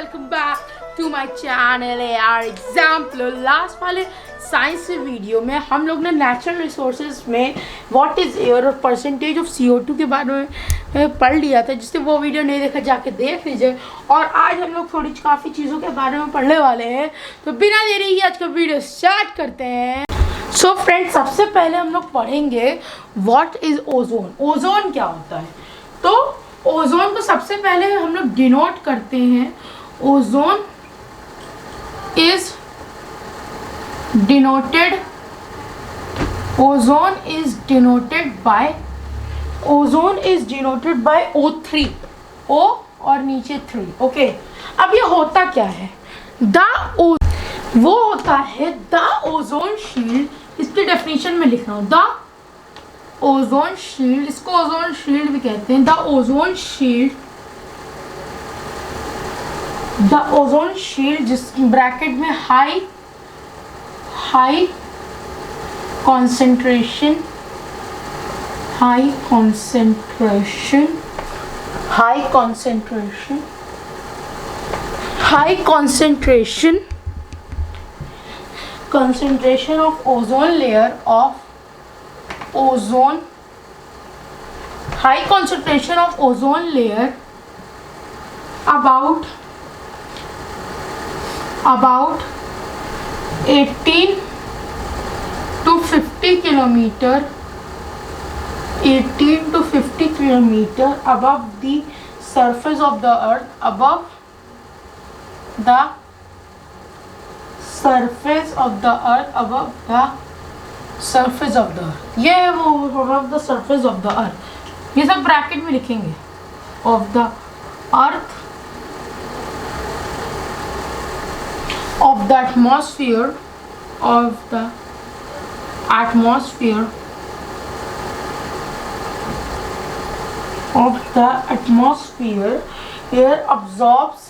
Welcome back to my channel यार example. Last वाले science video में हम लोग ने नेचुरल रिसोर्सेज में व्हाट इज़ एयर और परसेंटेज ऑफ CO2 के बारे में पढ़ लिया था। जिससे वो वीडियो नहीं देखा जाके देख लीजिए। और आज हम लोग थोड़ी काफ़ी चीज़ों के बारे में पढ़ने वाले हैं, तो बिना देरी के आज का वीडियो स्टार्ट करते हैं। सो फ्रेंड्स, सबसे पहले हम लोग पढ़ेंगे व्हाट इज़ ओजोन। ओजोन क्या होता है? तो ओजोन को सबसे पहले हम लोग डिनोट करते हैं। Ozone is denoted by O3, O और नीचे 3। ओके, अब ये होता क्या है? वो होता है द ओजोन शील्ड। इसकी डेफिनेशन में लिख रहा हूँ, द ओजोन शील्ड, इसको ओजोन शील्ड भी कहते हैं। द ओजोन शील्ड जिस ब्रैकेट में high concentration of ozone layer of high concentration of ozone layer about 18 to 50 kilometer above the surface of the earth, ये है वो above the surface of the earth। ये सब ब्रैकेट में लिखेंगे। of the earth, of the atmosphere air absorbs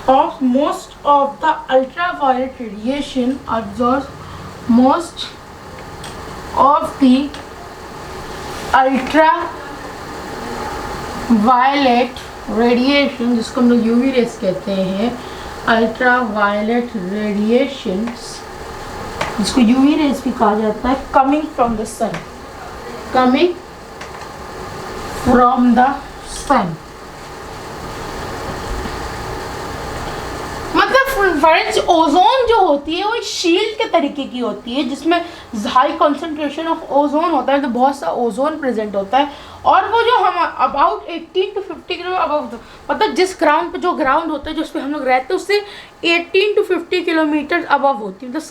of most of the ultraviolet radiation, जिसको हम लोग UV रेस कहते हैं। अल्ट्रावायलेट रेडिएशंस, जिसको UV रेस भी कहा जाता है, coming from the sun. Friends, ozone जो होती है वो एक शील्ड के तरीके की होती है, जिसमें हाई कंसंट्रेशन ऑफ ओजोन होता है, तो बहुत सा ओजोन प्रेजेंट होता है। और वो जो हम अबाउट 18 to 50 किलोमीटर अबाउट, मतलब जिस ग्राउंड पे, जो ग्राउंड होता है जो उस पर हम लोग रहते हैं, उससे 18 to 50 किलोमीटर अबव होती है। मतलब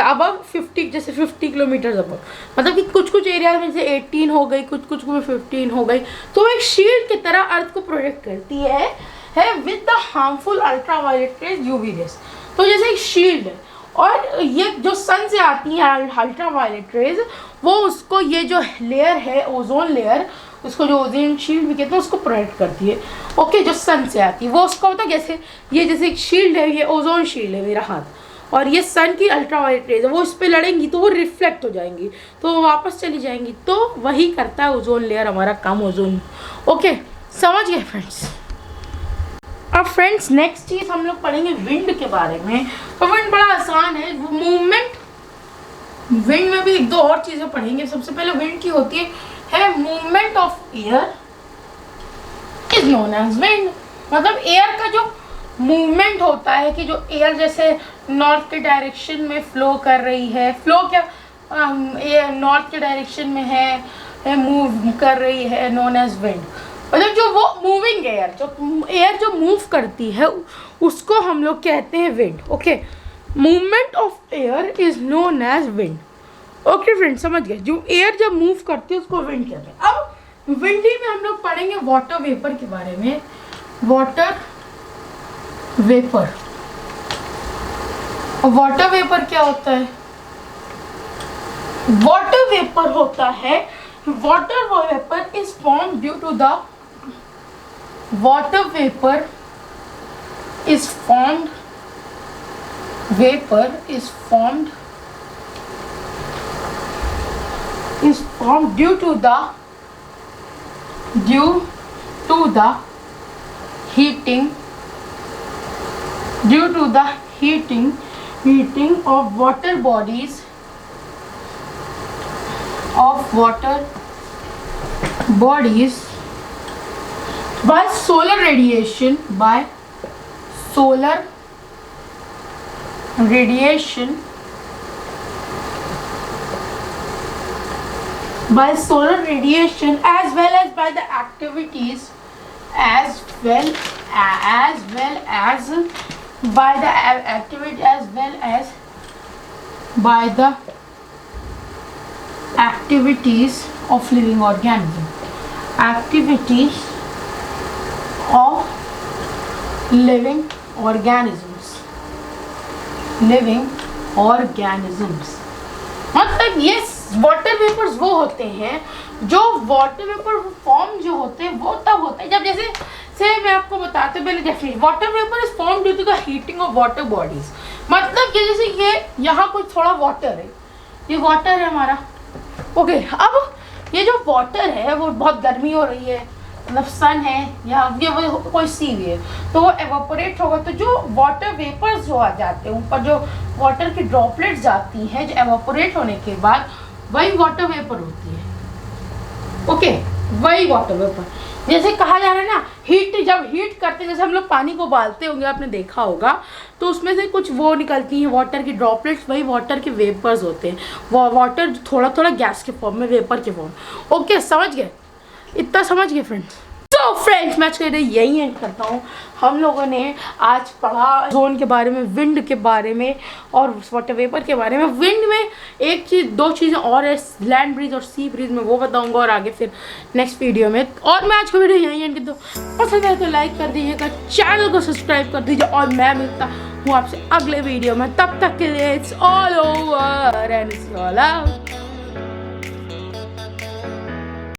अबव 50, जैसे 50 किलोमीटर अबव, मतलब कि कुछ एरिया में से 18 हो गई, कुछ में 15 हो गई। तो एक शील्ड की तरह अर्थ को प्रोटेक्ट करती है with the harmful ultraviolet rays, UV rays. तो जैसे एक शील्ड है, और ये जो सन से आती है अल्ट्रावायलेट रेज, वो उसको, ये जो लेयर है ओजोन लेयर, उसको जो ओजोन शील्ड भी कहते हैं, उसको प्रोटेक्ट करती है। ओके, जो सन से आती है वो उसका होता है, जैसे ये जैसे एक शील्ड है, ये ओजोन शील्ड है मेरा हाथ, और ये सन की अल्ट्रावायलेट रेज है, वो इस पर लड़ेंगी तो वो रिफ्लेक्ट हो जाएंगी, तो वो वापस चली जाएंगी। तो वही करता है ओजोन लेयर, हमारा काम ओजोन। ओके, समझ गए फ्रेंड्स? अब फ्रेंड्स, नेक्स्ट चीज़ हम लोग पढ़ेंगे विंड के बारे में। तो विंड बड़ा आसान है, मूवमेंट। विंड में भी एक दो और चीज़ें पढ़ेंगे। सबसे पहले विंड की होती है movement of air is known as wind. मतलब एयर का जो मूवमेंट होता है, कि जो एयर जैसे नॉर्थ के डायरेक्शन में फ्लो कर रही है, फ्लो क्या एयर नॉर्थ के डायरेक्शन में है, मूव कर रही है, नोन एज विंड। मतलब जो वो मूविंग एयर, जो मूव करती है, उसको हम लोग कहते हैं wind. Okay, movement of air is known as wind. Okay friends, समझ गए? जो एयर जब मूव करती है उसको विंड कहते हैं। अब विंडी में हम लोग पढ़ेंगे वाटर वेपर के बारे में। वाटर वेपर क्या होता है? वाटर वेपर होता है, water vapor is formed due to the water vapor is formed due to the due to the heating of water bodies by solar radiation as well as by the activities of living organisms। मतलब ये water vapours वो होते हैं जो water vapour form जो होते हैं वो तब होते हैं जब जैसे मैं आपको बताते पहले definition, water vapour is form due to the heating of water bodies. मतलब कि जैसे ये यहाँ कुछ थोड़ा वाटर है, ये वाटर है हमारा, ओके। अब ये जो वाटर है वो बहुत गर्मी हो रही है, मतलब सन है या ये वो कोई सी भी है, तो वो एवापोरेट होगा, तो जो वाटर वेपर्स जो आ जाते हैं ऊपर, जो वाटर की ड्रॉपलेट्स जाती हैं जो एवापोरेट होने के बाद, वही वाटर वेपर होती है, ओके। वही वाटर वेपर, जैसे कहा जा रहा है ना हीट, जब हीट करते हैं जैसे हम लोग पानी को उबालते होंगे, आपने देखा होगा, तो उसमें से कुछ वो निकलती हैं वाटर की ड्रॉपलेट्स, वही वाटर के वेपर्स होते हैं। वो वाटर थोड़ा थोड़ा गैस के फॉर्म में, वेपर के फॉर्म। ओके, समझ गए? इतना समझ गए फ्रेंड्स? तो फ्रेंड्स मैं आज यही एंड करता हूँ। हम लोगों ने आज पढ़ा ओजोन के बारे में, विंड के बारे में और वाटर वेपर के बारे में। विंड में एक चीज़, दो चीज़ें और है, लैंड ब्रीज और सी ब्रीज में, वो बताऊंगा और आगे फिर नेक्स्ट वीडियो में। और मैं आज का वीडियो यही एंड करता हूँ। पसंद है तो लाइक कर दीजिएगा, चैनल को सब्सक्राइब कर दीजिए, और मैं मिलता हूँ आपसे अगले वीडियो में। तब तक के लिए it's all over and it's all out.